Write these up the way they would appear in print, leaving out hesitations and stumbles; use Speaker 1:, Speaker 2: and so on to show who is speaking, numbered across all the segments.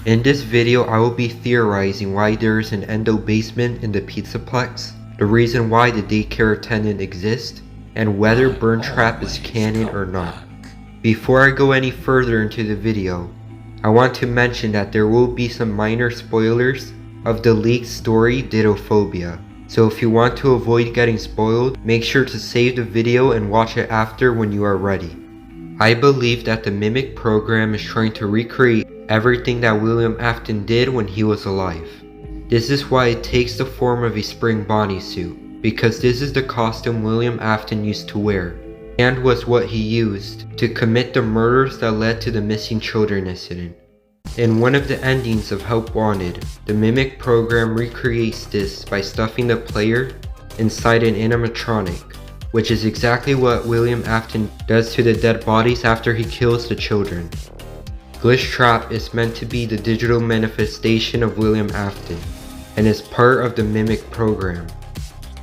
Speaker 1: In this video, I will be theorizing why there is an Endo Basement in the Pizzaplex, the reason why the daycare attendant exists, and whether Burntrap is canon or not. Before I go any further into the video, I want to mention that there will be some minor spoilers of the leaked story Dittophobia. So if you want to avoid getting spoiled, make sure to save the video and watch it after when you are ready. I believe that the Mimic program is trying to recreate everything that William Afton did when he was alive. This is why it takes the form of a spring bodysuit, because this is the costume William Afton used to wear, and was what he used to commit the murders that led to the missing children incident. In one of the endings of Help Wanted, the Mimic program recreates this by stuffing the player inside an animatronic, which is exactly what William Afton does to the dead bodies after he kills the children. Glitchtrap is meant to be the digital manifestation of William Afton, and is part of the Mimic program.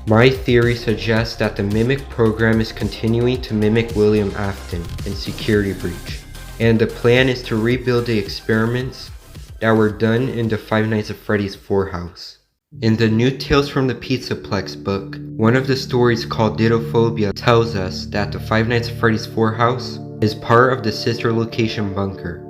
Speaker 1: My theory suggests that the Mimic program is continuing to mimic William Afton in Security Breach, and the plan is to rebuild the experiments that were done in the Five Nights at Freddy's 4 house. In the new Tales from the Pizzaplex book, one of the stories called Dittophobia tells us that the Five Nights at Freddy's 4 house is part of the sister location bunker,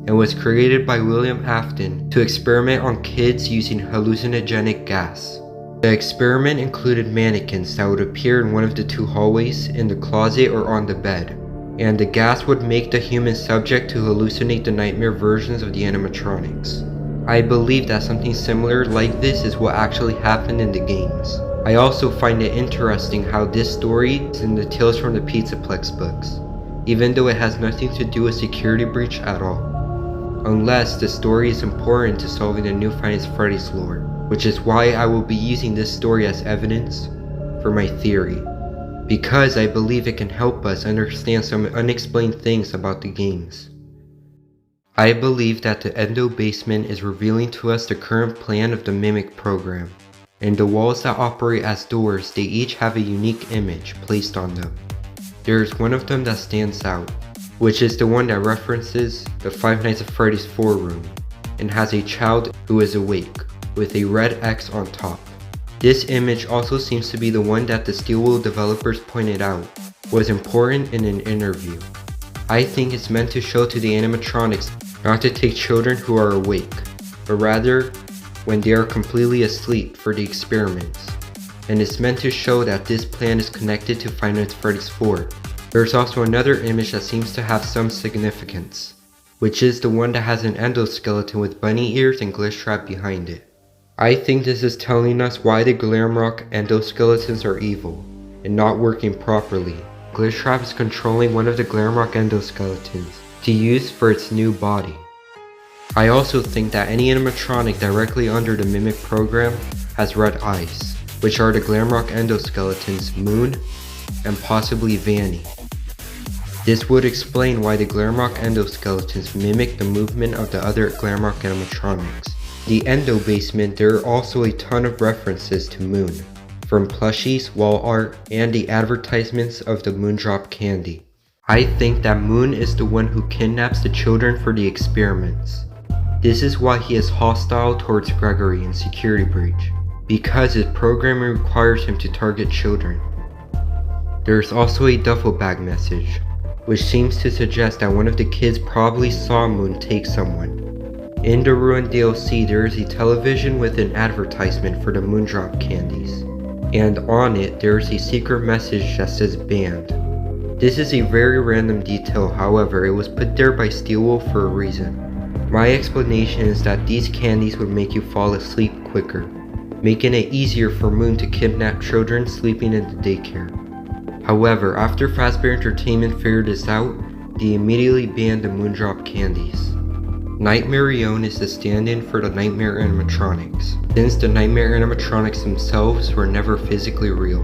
Speaker 1: and was created by William Afton to experiment on kids using hallucinogenic gas. The experiment included mannequins that would appear in one of the two hallways, in the closet or on the bed, and the gas would make the human subject to hallucinate the nightmare versions of the animatronics. I believe that something similar like this is what actually happened in the games. I also find it interesting how this story is in the Tales from the Pizzaplex books, even though it has nothing to do with Security Breach at all. Unless the story is important to solving the new Five Nights at Freddy's lore, which is why I will be using this story as evidence for my theory, because I believe it can help us understand some unexplained things about the games. I believe that the Endo Basement is revealing to us the current plan of the Mimic program, and the walls that operate as doors, they each have a unique image placed on them. There is one of them that stands out, which is the one that references the Five Nights at Freddy's 4 room, and has a child who is awake, with a red X on top. This image also seems to be the one that the Steelwool developers pointed out was important in an interview. I think it's meant to show to the animatronics not to take children who are awake, but rather when they are completely asleep for the experiments, and it's meant to show that this plan is connected to Five Nights at Freddy's 4. There's also another image that seems to have some significance, which is the one that has an endoskeleton with bunny ears and Glitchtrap behind it. I think this is telling us why the Glamrock endoskeletons are evil, and not working properly. Glitchtrap is controlling one of the Glamrock endoskeletons to use for its new body. I also think that any animatronic directly under the Mimic program has red eyes, which are the Glamrock endoskeletons Moon and possibly Vanny. This would explain why the Glamrock endoskeletons mimic the movement of the other Glamrock animatronics. The Endo Basement, there are also a ton of references to Moon, from plushies, wall art, and the advertisements of the Moondrop candy. I think that Moon is the one who kidnaps the children for the experiments. This is why he is hostile towards Gregory in Security Breach, because his programming requires him to target children. There is also a duffel bag message, which seems to suggest that one of the kids probably saw Moon take someone. In the Ruined DLC, there is a television with an advertisement for the Moondrop candies, and on it there is a secret message that says banned. This is a very random detail, however it was put there by Steelwool for a reason. My explanation is that these candies would make you fall asleep quicker, making it easier for Moon to kidnap children sleeping in the daycare. However, after Fazbear Entertainment figured this out, they immediately banned the Moondrop candies. Nightmarionne is the stand-in for the Nightmare animatronics, since the Nightmare animatronics themselves were never physically real.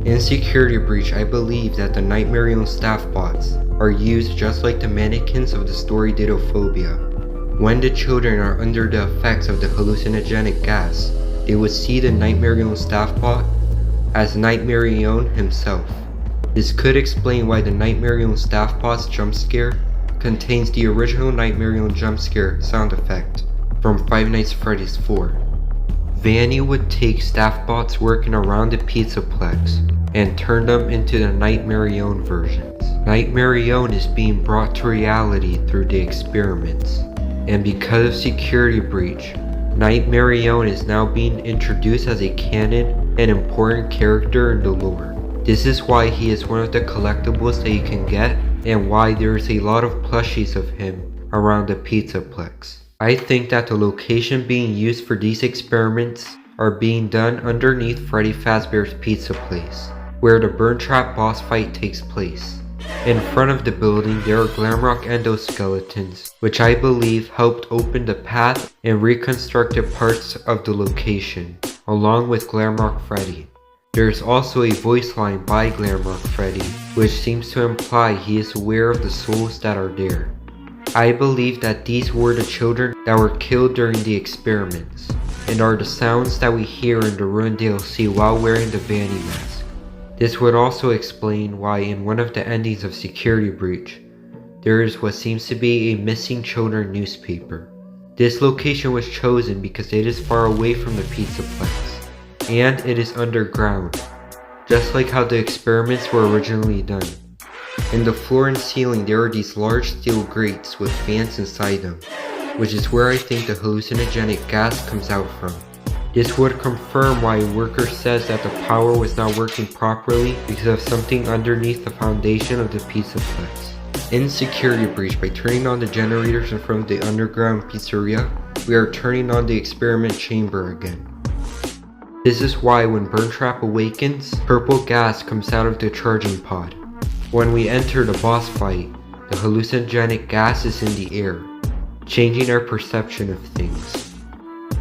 Speaker 1: In Security Breach, I believe that the Nightmarionne staff bots are used just like the mannequins of the story Dittophobia. When the children are under the effects of the hallucinogenic gas, they would see the Nightmarionne staff bot as Nightmarionne himself. This could explain why the Nightmarionne staff bot's jump scare contains the original Nightmarionne jump scare sound effect from Five Nights at Freddy's 4. Vanny would take staff bots working around the Pizzaplex and turn them into the Nightmarionne versions. Nightmarionne is being brought to reality through the experiments, and because of security breach, Nightmarionne is now being introduced as a canon and important character in the lore. This is why he is one of the collectibles that you can get, and why there is a lot of plushies of him around the Pizzaplex. I think that the location being used for these experiments are being done underneath Freddy Fazbear's Pizza Place, where the Burntrap boss fight takes place. In front of the building there are Glamrock endoskeletons, which I believe helped open the path and reconstructed parts of the location, along with Glamrock Freddy. There is also a voice line by Glamrock Freddy, which seems to imply he is aware of the souls that are there. I believe that these were the children that were killed during the experiments, and are the sounds that we hear in the Ruin DLC while wearing the Vanny mask. This would also explain why in one of the endings of Security Breach, there is what seems to be a missing children newspaper. This location was chosen because it is far away from the Pizzaplex, and it is underground, just like how the experiments were originally done. In the floor and ceiling there are these large steel grates with fans inside them, which is where I think the hallucinogenic gas comes out from. This would confirm why a worker says that the power was not working properly because of something underneath the foundation of the Pizzaplex. In Security Breach, by turning on the generators in front of the underground pizzeria, we are turning on the experiment chamber again. This is why when Burntrap awakens, purple gas comes out of the charging pod. When we enter the boss fight, the hallucinogenic gas is in the air, changing our perception of things.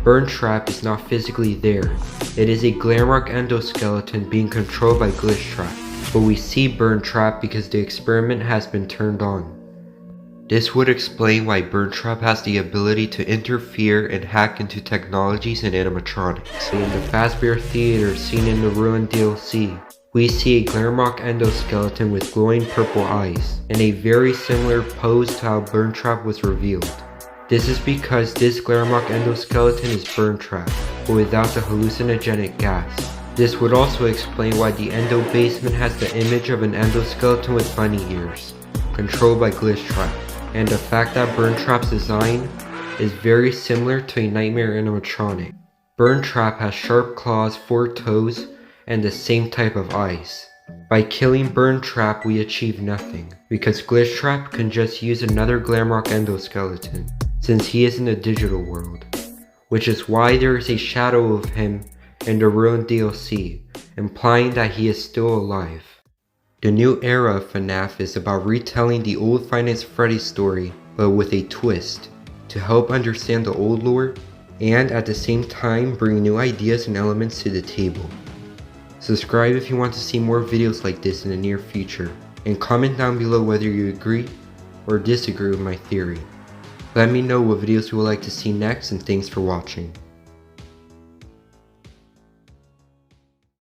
Speaker 1: Burntrap is not physically there. It is a Glamrock endoskeleton being controlled by Glitchtrap, but we see Burntrap because the experiment has been turned on. This would explain why Burntrap has the ability to interfere and hack into technologies and animatronics. In the Fazbear Theater seen in the Ruin DLC, we see a Glamrock endoskeleton with glowing purple eyes, and a very similar pose to how Burntrap was revealed. This is because this Glamrock endoskeleton is Burntrap, but without the hallucinogenic gas. This would also explain why the Endo Basement has the image of an endoskeleton with bunny ears, controlled by Glitchtrap, and the fact that Burntrap's design is very similar to a Nightmare animatronic. Burntrap has sharp claws, 4 toes, and the same type of eyes. By killing Burntrap we achieve nothing, because Glitchtrap can just use another Glamrock endoskeleton, since he is in the digital world, which is why there is a shadow of him in the Ruin DLC, implying that he is still alive. The new era of FNAF is about retelling the old Five Nights at Freddy's story, but with a twist, to help understand the old lore, and at the same time bring new ideas and elements to the table. Subscribe if you want to see more videos like this in the near future, and comment down below whether you agree or disagree with my theory. Let me know what videos you would like to see next, and thanks for watching.